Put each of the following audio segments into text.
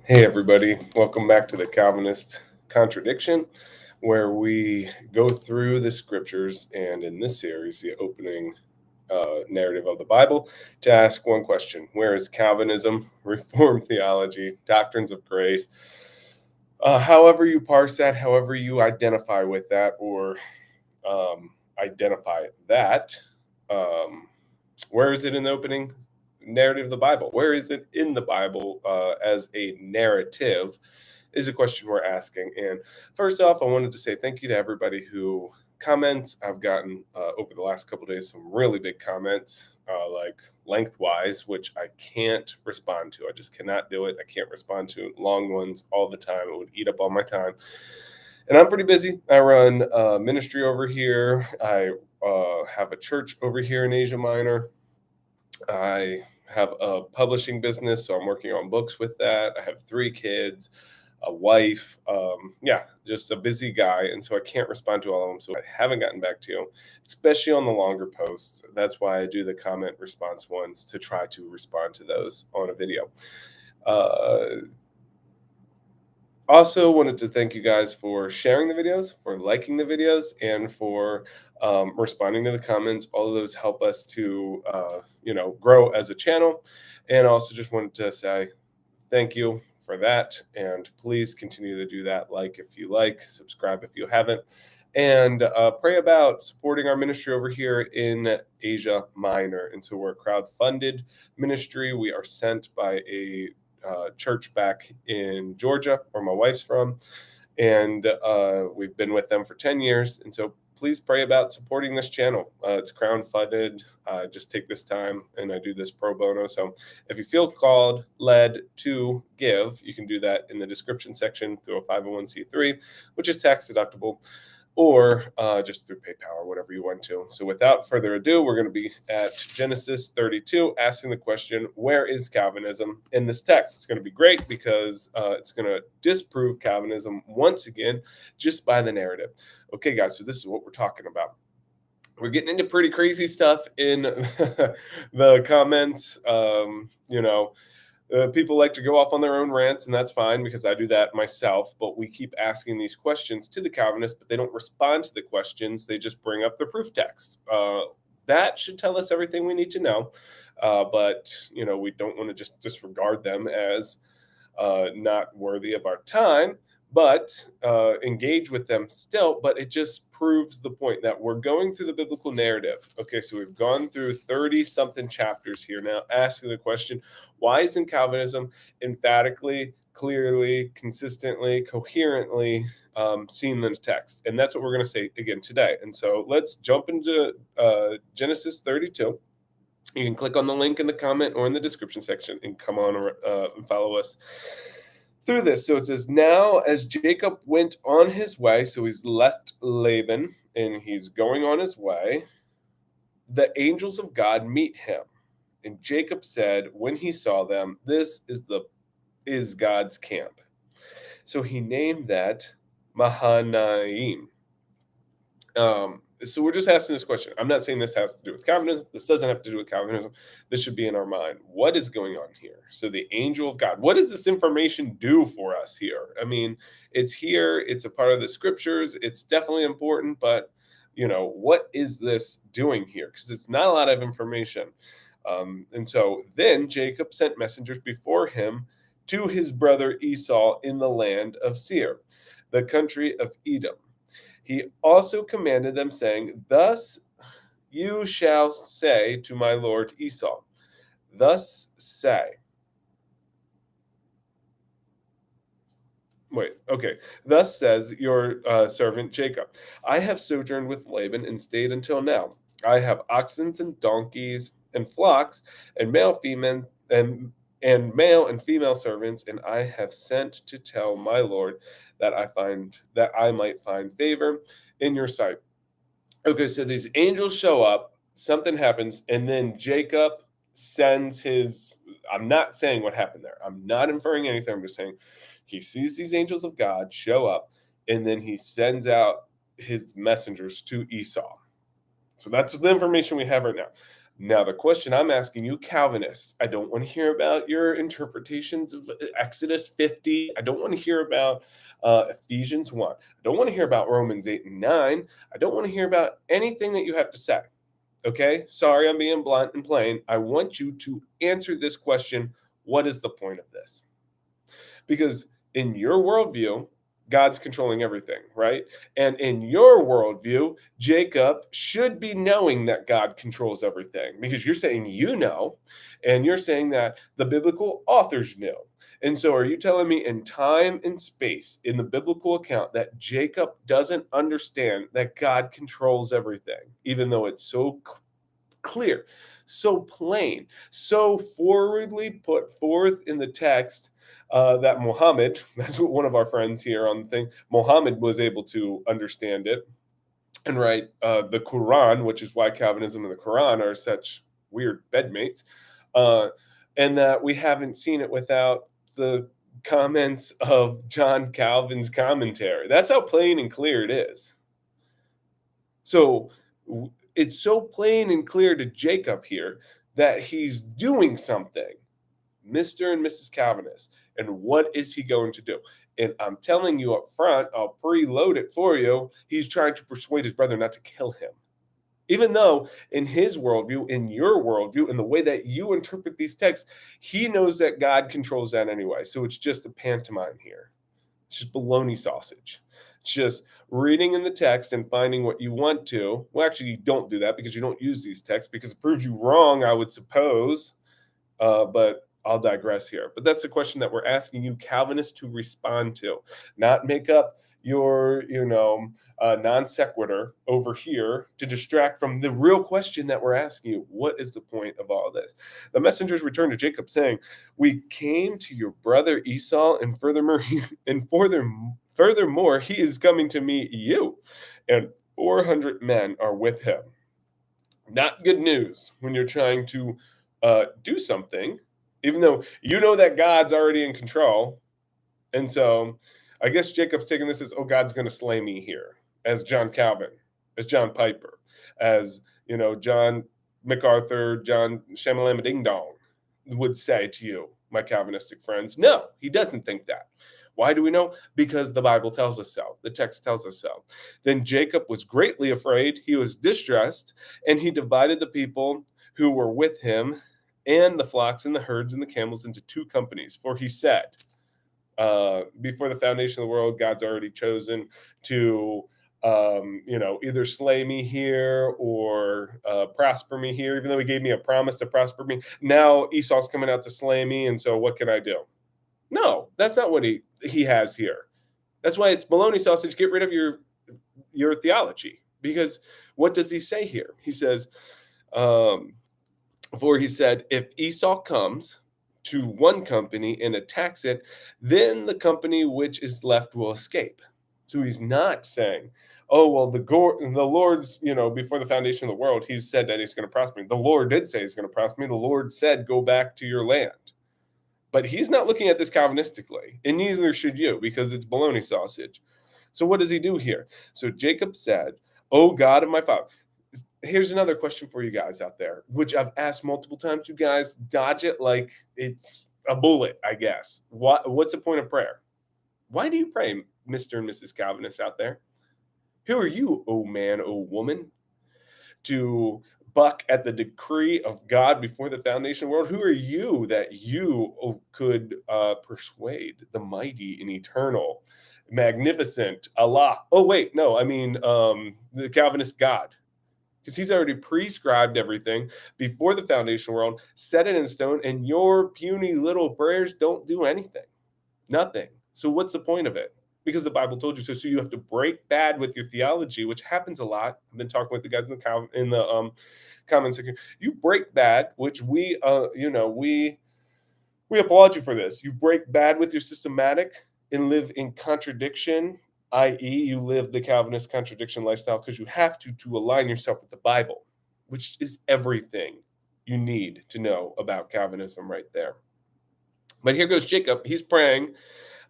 Hey, everybody. Welcome back to the Calvinist Contradiction, where we go through the scriptures and in this series, the opening narrative of the Bible, to ask one question: where is Calvinism, Reformed Theology, doctrines of grace? However, you parse that, however, you identify with that, or identify that. Um, where is it in the opening narrative of the Bible? Where is it in the Bible as a narrative is a question we're asking. And first off, I wanted to say thank you to everybody who comments. I've gotten over the last couple of days some really big comments, like lengthwise, which I can't respond to. I just cannot do it. I can't respond to long ones all the time. It would eat up all my time. And I'm pretty busy. I run ministry over here. I have a church over here in Asia Minor. I have a publishing business, so I'm working on books with that. I have 3 kids, a wife. Yeah, just a busy guy. And so I can't respond to all of them. So I haven't gotten back to you, especially on the longer posts. That's why I do the comment response ones to try to respond to those on a video. Also wanted to thank you guys for sharing the videos, for liking the videos, and for responding to the comments. All of those help us to, grow as a channel. And also just wanted to say thank you for that. And please continue to do that. Like if you like, subscribe if you haven't, and pray about supporting our ministry over here in Asia Minor. And so we're a crowd-funded ministry. We are sent by a church back in Georgia, where my wife's from, and we've been with them for 10 years. And so please pray about supporting this channel. It's crowd-funded. Just take this time, and I do this pro bono. So if you feel called, led to give, you can do that in the description section through a 501c3, which is tax deductible, or just through PayPal or whatever you want to. So without further ado, we're going to be at Genesis 32, asking the question, where is Calvinism in this text? It's going to be great because it's going to disprove Calvinism once again, just by the narrative. Okay, guys, so this is what we're talking about. We're getting into pretty crazy stuff in the comments. People like to go off on their own rants, and that's fine because I do that myself. But we keep asking these questions to the Calvinists, but they don't respond to the questions. They just bring up the proof text. That should tell us everything we need to know. But we don't want to just disregard them as not worthy of our time, but engage with them still. But it just proves the point that we're going through the biblical narrative. Okay, so we've gone through 30 something chapters here now, asking the question, why isn't Calvinism emphatically, clearly, consistently, coherently seen in the text? And that's what we're going to say again today. And so let's jump into Genesis 32. You can click on the link in the comment or in the description section and come on and follow us through this. So it says, now as Jacob went on his way, so he's left Laban and he's going on his way, the angels of God meet him. And Jacob said, when he saw them, this is God's camp. So he named that Mahanaim. So we're just asking this question. I'm not saying this has to do with Calvinism. This doesn't have to do with Calvinism. This should be in our mind. What is going on here? So the angel of God, what does this information do for us here? I mean, it's here. It's a part of the scriptures. It's definitely important. But, what is this doing here? Because it's not a lot of information. And so then Jacob sent messengers before him to his brother Esau in the land of Seir, the country of Edom. He also commanded them, saying, thus you shall say to my lord Esau, thus say. Thus says your servant Jacob, I have sojourned with Laban and stayed until now. I have oxen and donkeys and flocks and male and female servants, and I have sent to tell my lord that I might find favor in your sight. Okay, so these angels show up, something happens, and then Jacob sends his. I'm not saying what happened there. I'm not inferring anything. I'm just saying he sees these angels of God show up, and then he sends out his messengers to Esau. So that's the information we have right now. Now, the question I'm asking you, Calvinists, I don't want to hear about your interpretations of Exodus 50. I don't want to hear about Ephesians 1. I don't want to hear about Romans 8 and 9. I don't want to hear about anything that you have to say. Okay? Sorry, I'm being blunt and plain. I want you to answer this question. What is the point of this? Because in your worldview, God's controlling everything, right? And in your worldview, Jacob should be knowing that God controls everything because you're saying you know, and you're saying that the biblical authors knew. And so, are you telling me in time and space in the biblical account that Jacob doesn't understand that God controls everything, even though it's so clear, so plain, so forwardly put forth in the text that Muhammad, that's what one of our friends here on the thing, Muhammad was able to understand it and write the Quran, which is why Calvinism and the Quran are such weird bedmates, uh, and that we haven't seen it without the comments of John Calvin's commentary. That's how plain and clear it is. So it's so plain and clear to Jacob here that he's doing something, Mr. and Mrs. Calvinist. And what is he going to do? And I'm telling you up front, I'll preload it for you. He's trying to persuade his brother not to kill him. Even though in his worldview, in your worldview, in the way that you interpret these texts, he knows that God controls that anyway. So it's just a pantomime here. It's just baloney sausage. It's just reading in the text and finding what you want to. Well, actually, you don't do that because you don't use these texts because it proves you wrong, I would suppose. But I'll digress here. But that's the question that we're asking you, Calvinists, to respond to, not make up your, non sequitur over here to distract from the real question that we're asking you. What is the point of all this? The messengers returned to Jacob, saying, "We came to your brother Esau, and furthermore, he is coming to meet you, and 400 men are with him." Not good news when you're trying to do something, even though you know that God's already in control. And so I guess Jacob's taking this as, oh, God's going to slay me here, as John Calvin, as John Piper, as, John MacArthur, John Shamalama Ding Dong would say to you, my Calvinistic friends. No, he doesn't think that. Why do we know? Because the Bible tells us so. The text tells us so. Then Jacob was greatly afraid. He was distressed, and he divided the people who were with him and the flocks and the herds and the camels into two companies. For he said, before the foundation of the world, God's already chosen to, either slay me here or prosper me here, even though he gave me a promise to prosper me. Now Esau's coming out to slay me. And so what can I do? No, that's not what he has here. That's why it's baloney sausage. Get rid of your theology. Because what does he say here? He says, for he said, if Esau comes to one company and attacks it, then the company which is left will escape. So he's not saying, oh, well, the Lord's, before the foundation of the world, he said that he's going to prosper me. The Lord did say he's going to prosper me. The Lord said, go back to your land. But he's not looking at this Calvinistically, and neither should you, because it's baloney sausage. So what does he do here? So Jacob said, "O God of my father." Here's another question for you guys out there, which I've asked multiple times. You guys dodge it like it's a bullet, I guess. What's the point of prayer? Why do you pray, Mr. and Mrs. Calvinists out there? Who are you, oh man, oh woman, to buck at the decree of God before the foundation of the world? Who are you that you could persuade the mighty and eternal, magnificent Allah? Oh, wait, no, I mean the Calvinist God. Because he's already prescribed everything before the foundation of the world, set it in stone, and your puny little prayers don't do anything. Nothing. So what's the point of it? Because the Bible told you so. So you have to break bad with your theology, which happens a lot. I've been talking with the guys in the comment section. You break bad, which we applaud you for this. You break bad with your systematic and live in contradiction, i.e., you live the Calvinist contradiction lifestyle because you have to align yourself with the Bible, which is everything you need to know about Calvinism right there. But here goes Jacob. He's praying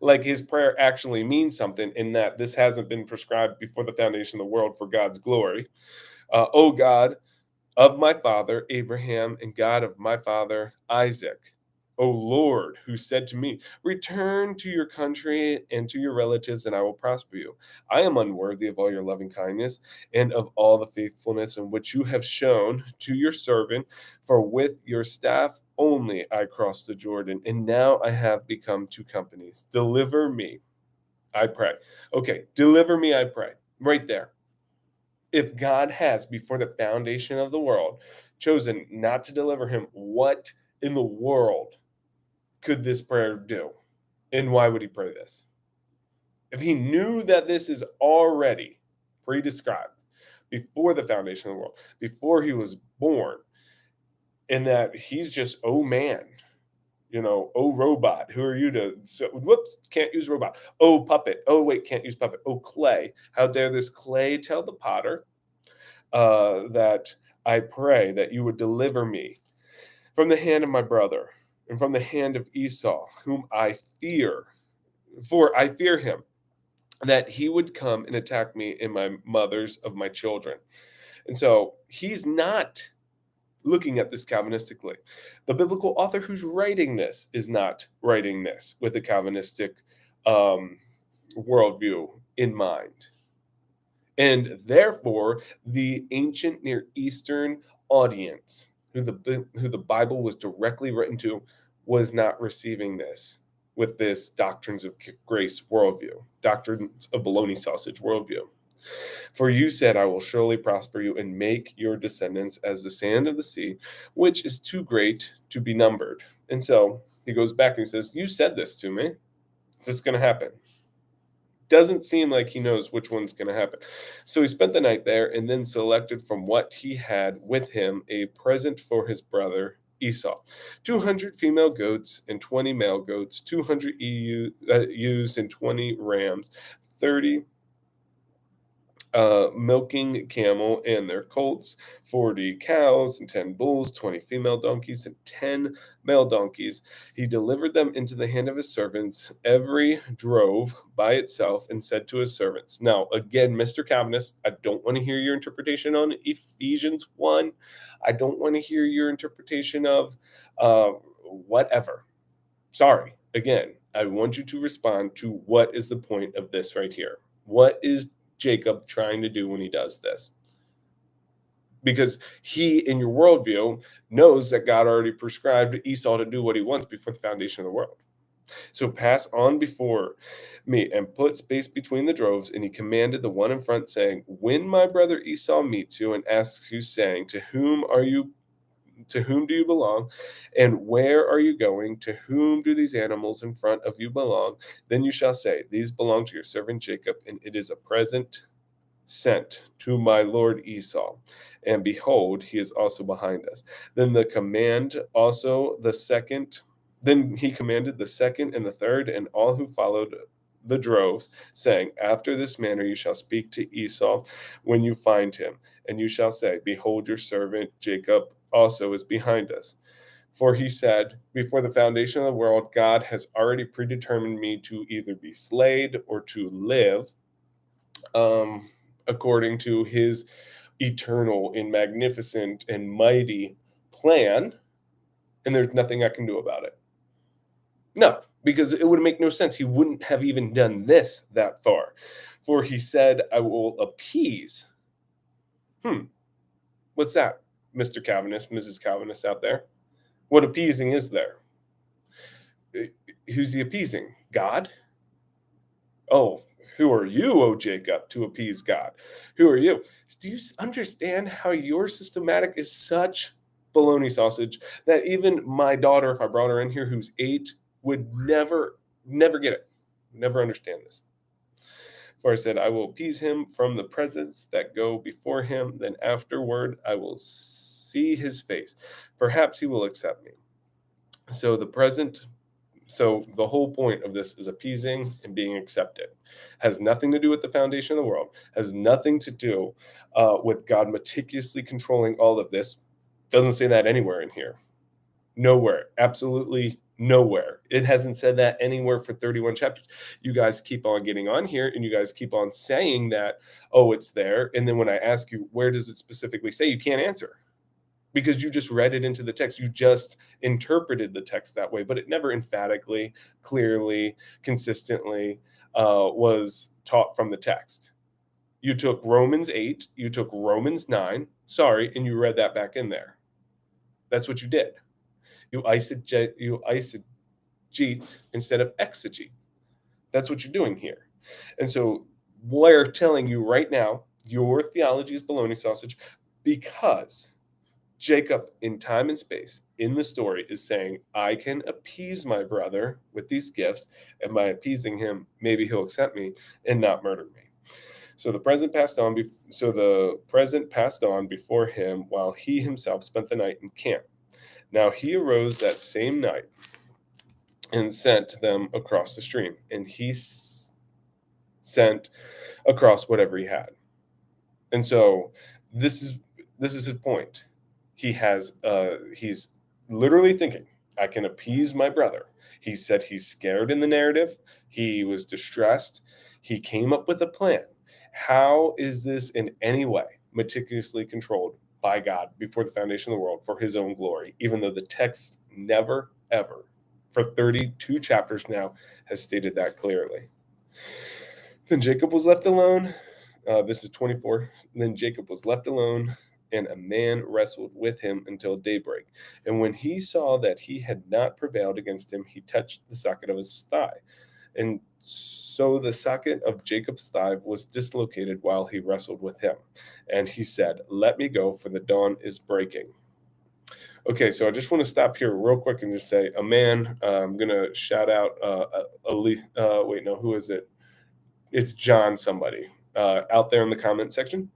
like his prayer actually means something, in that this hasn't been prescribed before the foundation of the world for God's glory. Oh God, of my father Abraham and God of my father Isaac. O Lord, who said to me, return to your country and to your relatives, and I will prosper you. I am unworthy of all your loving kindness and of all the faithfulness in which you have shown to your servant, for with your staff only I crossed the Jordan, and now I have become two companies. Deliver me, I pray. Okay, deliver me, I pray. Right there. If God has, before the foundation of the world, chosen not to deliver him, what in the world could this prayer do? And why would he pray this? If he knew that this is already pre-described before the foundation of the world, before he was born, and that he's just, oh man, oh robot, who are you to, so, whoops, can't use robot. Oh puppet, oh wait, can't use puppet. Oh clay, how dare this clay tell the potter that I pray that you would deliver me from the hand of my brother and from the hand of Esau, whom I fear, for I fear him, that he would come and attack me and my mothers of my children. And so he's not looking at this Calvinistically. The biblical author who's writing this is not writing this with a Calvinistic um, worldview in mind. And therefore, the ancient Near Eastern audience, who the Bible was directly written to, was not receiving this with this doctrines of grace worldview, doctrines of bologna sausage worldview. For you said, I will surely prosper you and make your descendants as the sand of the sea, which is too great to be numbered. And so he goes back and he says, you said this to me. Is this going to happen? Doesn't seem like he knows which one's going to happen. So he spent the night there and then selected from what he had with him a present for his brother Esau 200 female goats and 20 male goats, 200 ewes and 20 rams, 30 milking camel and their colts, 40 cows and 10 bulls, 20 female donkeys and 10 male donkeys. He delivered them into the hand of his servants, every drove by itself, and said to his servants. Now, again, Mr. Calvinist, I don't want to hear your interpretation on Ephesians 1. I don't want to hear your interpretation of whatever. Sorry. Again, I want you to respond to what is the point of this right here. What is Jacob trying to do when he does this? Because he, in your worldview, knows that God already prescribed Esau to do what he wants before the foundation of the world. So pass on before me and put space between the droves. And he commanded the one in front, saying, when my brother Esau meets you and asks you, saying, to whom do you belong? And where are you going? To whom do these animals in front of you belong? Then you shall say, these belong to your servant Jacob, and it is a present sent to my lord Esau. And behold, he is also behind us. Then he commanded the second and the third and all who followed the droves, saying, after this manner you shall speak to Esau when you find him, and you shall say, behold, your servant Jacob also is behind us. For he said, before the foundation of the world, God has already predetermined me to either be slayed or to live, according to his eternal and magnificent and mighty plan, and there's nothing I can do about it. No, because it would make no sense. He wouldn't have even done this that far. For he said, I will appease. What's that, Mr. Calvinist, Mrs. Calvinist out there? What appeasing is there? Who's he appeasing? God? Oh, who are you, O Jacob, to appease God? Who are you? Do you understand how your systematic is such bologna sausage that even my daughter, if I brought her in here who's 8, would never get it, never understand this? For I said, I will appease him from the presents that go before him. Then afterward, I will see his face. Perhaps he will accept me. So the whole point of this is appeasing and being accepted. Has nothing to do with the foundation of the world. Has nothing to do with God meticulously controlling all of this. Doesn't say that anywhere in here. Nowhere. Absolutely nowhere. It hasn't said that anywhere for 31 chapters. You guys keep on getting on here and you guys keep on saying that, oh, it's there. And then when I ask you, where does it specifically say, you can't answer. because you just read it into the text. You just interpreted the text that way, but it never emphatically, clearly, consistently was taught from the text. You took Romans 8, you took Romans 9, sorry, and you read that back in there. That's what you did. You eisegete instead of exegete. That's what you're doing here. And so we're telling you right now, your theology is baloney sausage because Jacob, in time and space, in the story, is saying, I can appease my brother with these gifts, and by appeasing him, maybe he'll accept me and not murder me. So the present passed on before him while he himself spent the night in camp. Now he arose that same night and sent them across the stream, and he sent across whatever he had. And so this is his point. He's literally thinking, I can appease my brother. He said he's scared in the narrative. He was distressed. He came up with a plan. How is this in any way meticulously controlled by God before the foundation of the world for his own glory, even though the text never, ever, for 32 chapters now, has stated that clearly? Then Jacob was left alone. This is 24. Then Jacob was left alone, and a man wrestled with him until daybreak. And when he saw that he had not prevailed against him, he touched the socket of his thigh. And so the socket of Jacob's thigh was dislocated while he wrestled with him. And he said, Let me go, for the dawn is breaking. Okay, so I just want to stop here real quick and just say, a man, I'm going to shout out, who is it? It's John somebody out there in the comment section.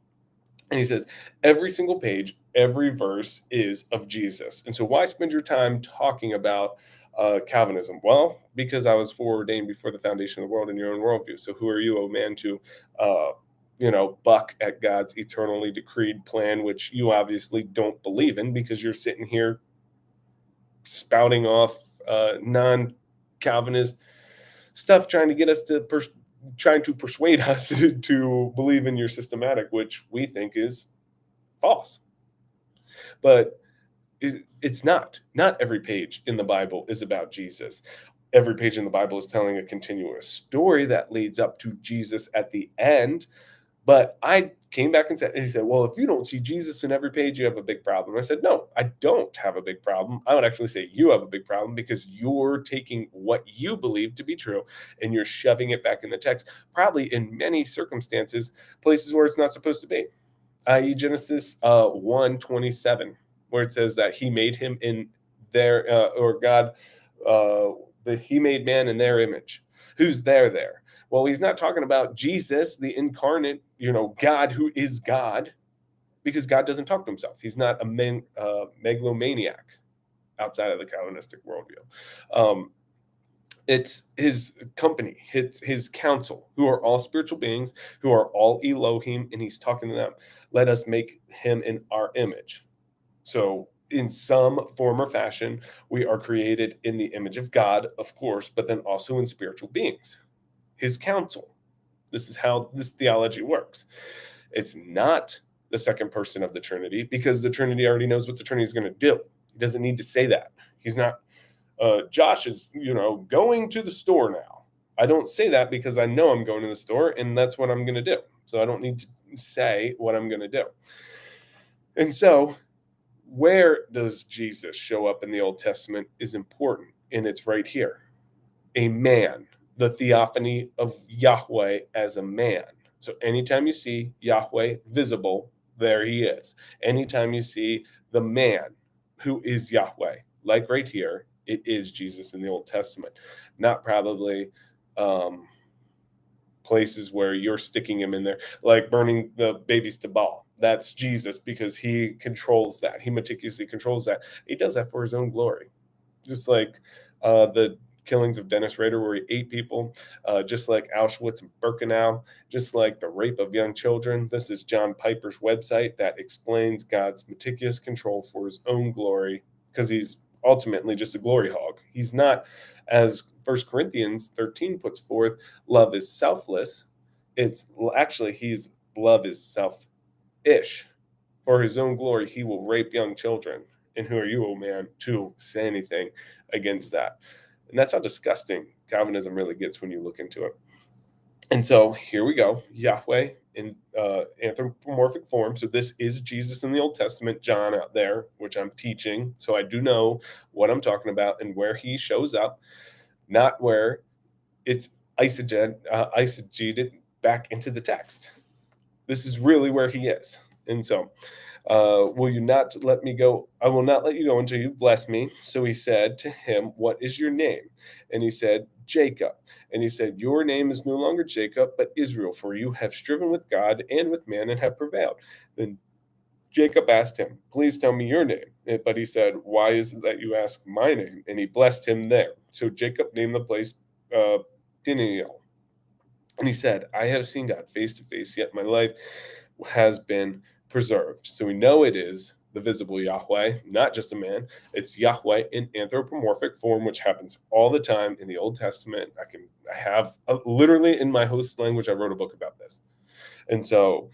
And he says, every single page, every verse is of Jesus. And so why spend your time talking about Calvinism? Well, because I was foreordained before the foundation of the world in your own worldview. So who are you, oh man, to buck at God's eternally decreed plan, which you obviously don't believe in because you're sitting here spouting off non-Calvinist stuff, trying to get us to trying to persuade us to believe in your systematic, which we think is false. But it's not. Not every page in the Bible is about Jesus. Every page in the Bible is telling a continuous story that leads up to Jesus at the end. But I came back and he said, well, if you don't see Jesus in every page, you have a big problem. I said, no, I don't have a big problem. I would actually say you have a big problem because you're taking what you believe to be true and you're shoving it back in the text, probably in many circumstances, places where it's not supposed to be, i.e. Genesis 1:27, where it says that he made him in their, or God, that he made man in their image. Who's there? Well, he's not talking about Jesus, the incarnate, God who is God, because God doesn't talk to himself. He's not a megalomaniac outside of the Calvinistic worldview. It's his company, his council, who are all spiritual beings, who are all Elohim, and he's talking to them. Let us make him in our image. So in some form or fashion, we are created in the image of God, of course, but then also in spiritual beings. His counsel. This is how this theology works. It's not the second person of the Trinity because the Trinity already knows what the Trinity is going to do. He doesn't need to say that. He's not, Josh is, going to the store now. I don't say that because I know I'm going to the store and that's what I'm going to do. So I don't need to say what I'm going to do. And so where does Jesus show up in the Old Testament is important, and it's right here. A man. The theophany of Yahweh as a man. So anytime you see Yahweh visible, there he is. Anytime you see the man who is Yahweh, like right here, it is Jesus in the Old Testament. Not probably places where you're sticking him in there, like burning the babies to Baal. That's Jesus because he controls that. He meticulously controls that. He does that for his own glory. Just like the killings of Dennis Rader, where he ate people, just like Auschwitz and Birkenau, just like the rape of young children. This is John Piper's website that explains God's meticulous control for his own glory, because he's ultimately just a glory hog. He's not, as 1 Corinthians 13 puts forth, love is selfless. It's actually, love is selfish. For his own glory, he will rape young children. And who are you, O man, to say anything against that? And that's how disgusting Calvinism really gets when you look into it. And so here we go, Yahweh in anthropomorphic form. So this is Jesus in the Old Testament, John out there, which I'm teaching. So I do know what I'm talking about and where he shows up, not where it's eisegeted back into the text. This is really where he is. And so, will you not let me go? I will not let you go until you bless me. So he said to him, what is your name? And he said, Jacob. And he said, your name is no longer Jacob, but Israel, for you have striven with God and with man and have prevailed. Then Jacob asked him, please tell me your name. But he said, why is it that you ask my name? And he blessed him there. So Jacob named the place Peniel. And he said, I have seen God face to face, yet my life has been preserved. So we know it is the visible Yahweh, not just a man. It's Yahweh in anthropomorphic form, which happens all the time in the Old Testament. I have literally in my host language, I wrote a book about this. And so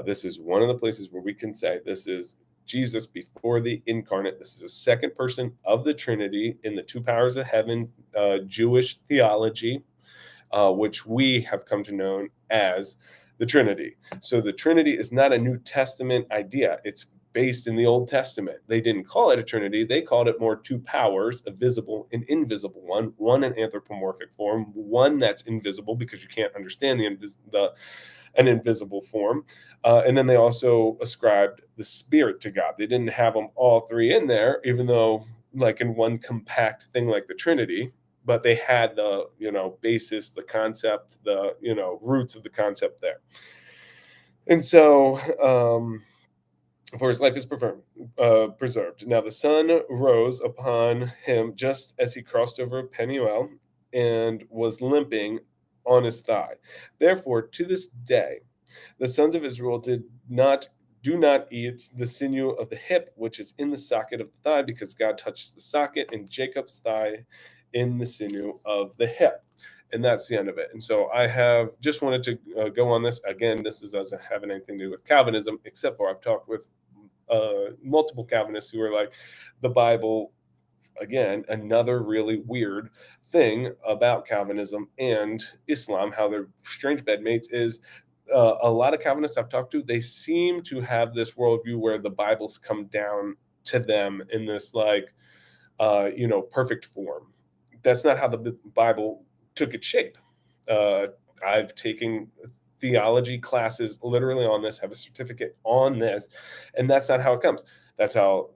this is one of the places where we can say this is Jesus before the incarnate. This is a second person of the Trinity in the two powers of heaven, Jewish theology, which we have come to know as the Trinity. So the Trinity is not a New Testament idea. It's based in the Old Testament. They didn't call it a Trinity. They called it more two powers, a visible and invisible one in anthropomorphic form, one that's invisible because you can't understand an invisible form. And then they also ascribed the Spirit to God. They didn't have them all three in there, even though like in one compact thing like the Trinity, but they had the basis, the concept, the roots of the concept there. And so for his life is preserved. Now the sun rose upon him just as he crossed over Peniel and was limping on his thigh. Therefore to this day the sons of Israel do not eat the sinew of the hip, which is in the socket of the thigh, because God touches the socket in Jacob's thigh in the sinew of the hip. And that's the end of it. And so I have just wanted to go on this. Again, this doesn't have anything to do with Calvinism, except for I've talked with multiple Calvinists who are like, the Bible, again, another really weird thing about Calvinism and Islam, how they're strange bedmates, is a lot of Calvinists I've talked to, they seem to have this worldview where the Bible's come down to them in this like, perfect form. That's not how the Bible took its shape. I've taken theology classes literally on this, have a certificate on this, and that's not how it comes. That's how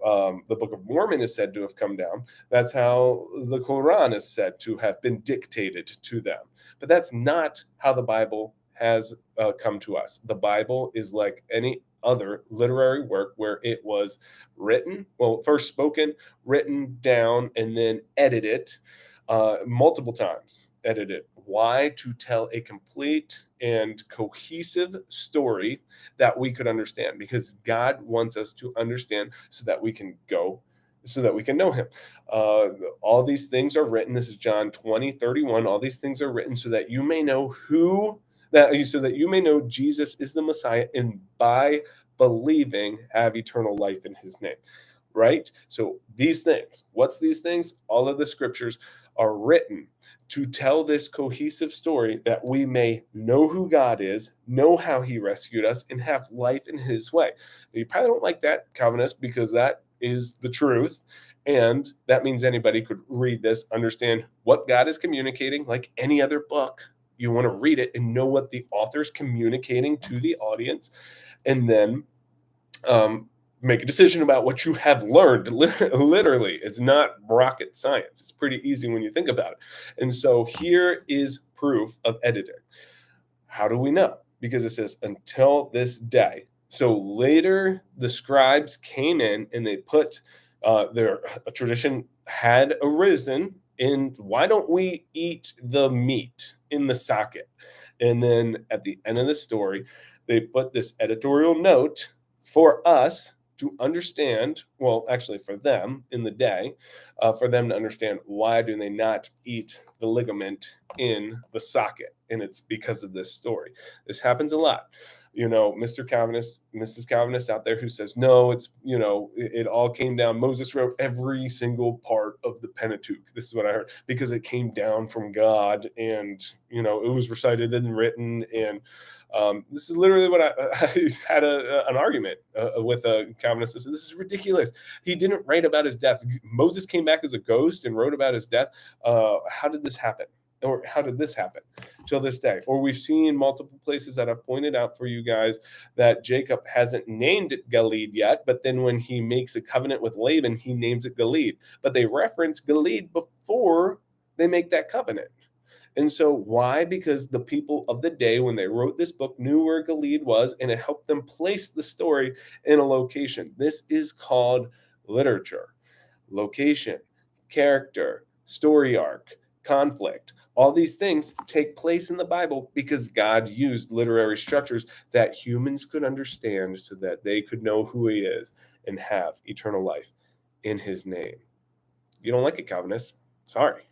the Book of Mormon is said to have come down. That's how the Quran is said to have been dictated to them. But that's not how the Bible has come to us. The Bible is like any other literary work where it was written, well, first spoken, written down, and then edited multiple times. Edited. Why? To tell a complete and cohesive story that we could understand, because God wants us to understand so that we can know him. All these things are written. This is John 20:31. All these things are written so that you may know so that you may know Jesus is the Messiah, and by believing have eternal life in his name. Right? So these things, what's these things? All of the scriptures are written to tell this cohesive story that we may know who God is, know how he rescued us, and have life in his way. Now, you probably don't like that, Calvinist, because that is the truth. And that means anybody could read this, understand what God is communicating, like any other book. You want to read it and know what the author's communicating to the audience, and then make a decision about what you have learned. Literally, it's not rocket science. It's pretty easy when you think about it. And so here is proof of editing. How do we know? Because it says until this day. So later the scribes came in and they put a tradition had arisen in, why don't we eat the meat in the socket? And then at the end of the story, they put this editorial note for us to understand, well, actually for them in the day, for them to understand why do they not eat the ligament in the socket. And it's because of this story. This happens a lot. Mr. Calvinist, Mrs. Calvinist out there who says, no, it's, it all came down. Moses wrote every single part of the Pentateuch. This is what I heard, because it came down from God, and, it was recited and written. And this is literally what I had an argument with a Calvinist. This is ridiculous. He didn't write about his death. Moses came back as a ghost and wrote about his death. How did this happen? Or how did this happen till this day? Or we've seen multiple places that I've pointed out for you guys that Jacob hasn't named it Gilead yet, but then when he makes a covenant with Laban, he names it Gilead. But they reference Gilead before they make that covenant. And so why? Because the people of the day, when they wrote this book, knew where Gilead was, and it helped them place the story in a location. This is called literature. Location, character, story arc, conflict. All these things take place in the Bible because God used literary structures that humans could understand so that they could know who he is and have eternal life in his name. You don't like it, Calvinists? Sorry.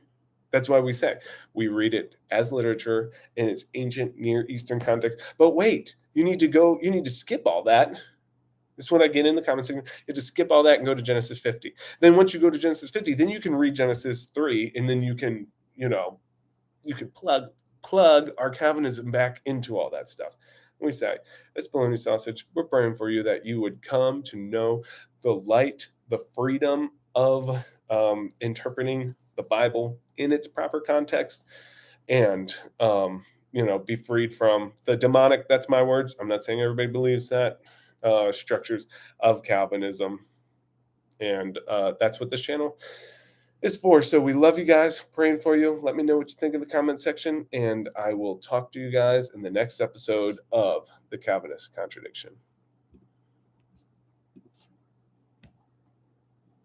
That's why we say we read it as literature in its ancient Near Eastern context. But wait, you need to skip all that. This is what I get in the comments section. You have to skip all that and go to Genesis 50. Then once you go to Genesis 50, then you can read Genesis 3, and then you can, plug our Calvinism back into all that stuff. We say, it's bologna sausage. We're praying for you that you would come to know the light, the freedom of interpreting the Bible in its proper context, and be freed from the demonic, that's my words, I'm not saying everybody believes that, structures of Calvinism. And that's what this channel is for. So we love you guys, praying for you. Let me know what you think in the comment section, and I will talk to you guys in the next episode of The Calvinist Contradiction.